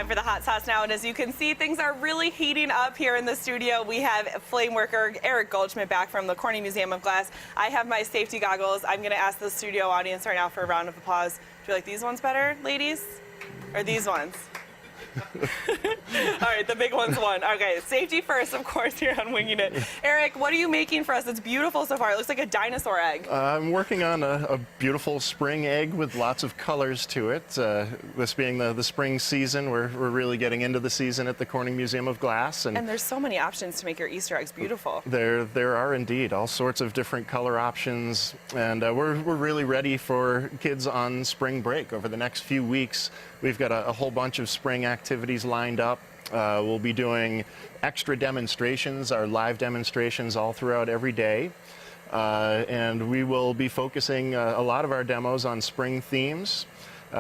time for the hot sauce now, and as you can see, things are really heating up here in the studio. We have flame worker Eric Goldschmidt back from the Corning Museum of Glass. I have my safety goggles. I'm going to ask the studio audience right now for a round of applause. Do you like these ones better, ladies, or these ones? All right, the big one's won. Okay, safety first, of course, here on Winging It. Eric, what are you making for us? It's beautiful so far. It looks like a dinosaur egg. I'm working on a beautiful spring egg with lots of colors to it. This being the spring season, we're really getting into the season at the Corning Museum of Glass. And there's so many options to make your Easter eggs beautiful. There are indeed all sorts of different color options, and we're really ready for kids on spring break. Over the next few weeks, we've got a whole bunch of spring activities lined up. We'll be doing extra demonstrations, our live demonstrations all throughout every day. And we will be focusing a lot of our demos on spring themes.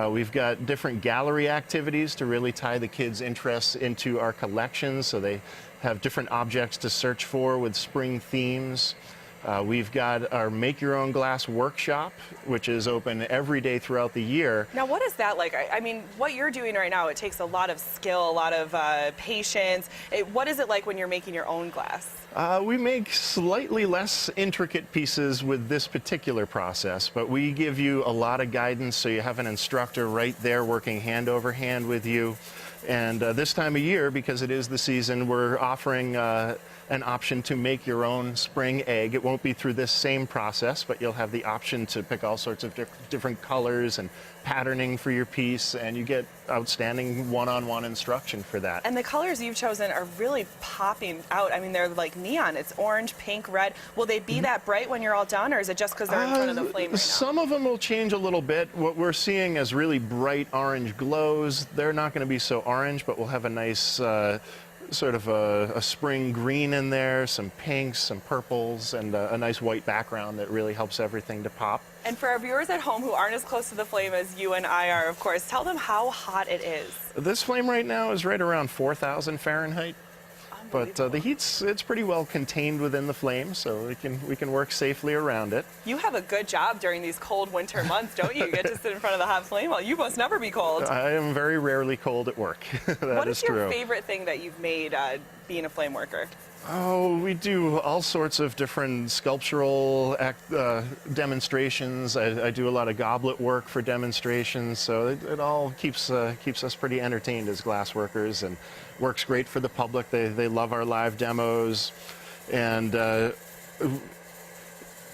We've got different gallery activities to really tie the kids' interests into our collections, so they have different objects to search for with spring themes. We've got our Make Your Own Glass workshop, which is open every day throughout the year. Now, what is that like? I mean, what you're doing right now, it takes a lot of skill, a lot of patience. What is it like when you're making your own glass? We make slightly less intricate pieces with this particular process, but we give you a lot of guidance, so you have an instructor right there working hand over hand with you. And this time of year, because it is the season, we're offering an option to make your own spring egg. It won't be through this same process, but you'll have the option to pick all sorts of different colors and patterning for your piece, and you get outstanding one-on-one instruction for that. And the colors you've chosen are really popping out. I mean, they're like neon. It's orange, pink, red. Will they be that bright when you're all done, or is it just because they're in front of the flame right now? Some of them will change a little bit. What we're seeing as really bright orange glows, they're not going to be so orange, but we'll have a nice sort of a spring green in there, some pinks, some purples, and a nice white background that really helps everything to pop. And for our viewers at home who aren't as close to the flame as you and I are, of course, tell them how hot it is. This flame right now is right around 4,000 Fahrenheit. But the it's pretty well contained within the flame, so we can work safely around it. You have a good job during these cold winter months, don't you? You get to sit in front of the hot flame. Well, you must never be cold. I am very rarely cold at work. What is your favorite thing that you've made being a flame worker? Oh, we do all sorts of different sculptural demonstrations. I do a lot of goblet work for demonstrations, so it all keeps us pretty entertained as glass workers, and works great for the public. They love our live demos, and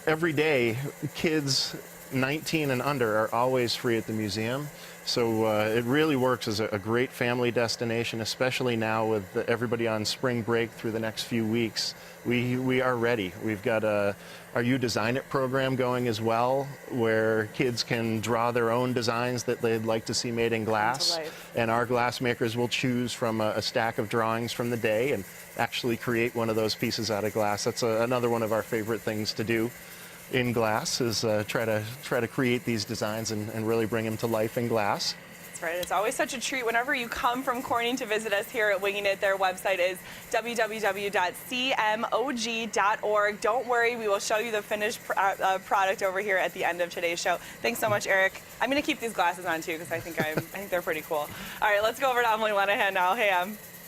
every day, kids 19 and under are always free at the museum. So it really works as a great family destination, especially now with everybody on spring break through the next few weeks. We are ready. We've got our You Design It program going as well, where kids can draw their own designs that they'd like to see made in glass. And our glass makers will choose from a stack of drawings from the day and actually create one of those pieces out of glass. That's another one of our favorite things to do in glass, is try to create these designs and really bring them to life in glass. That's right. It's always such a treat whenever you come from Corning to visit us here at Winging It. Their website is www.cmog.org. Don't worry, we will show you the finished product over here at the end of today's show. Thanks so much, Eric. I'm going to keep these glasses on too, because I think they're pretty cool. All right, let's go over to Emily Lenahan now. Hey, Em.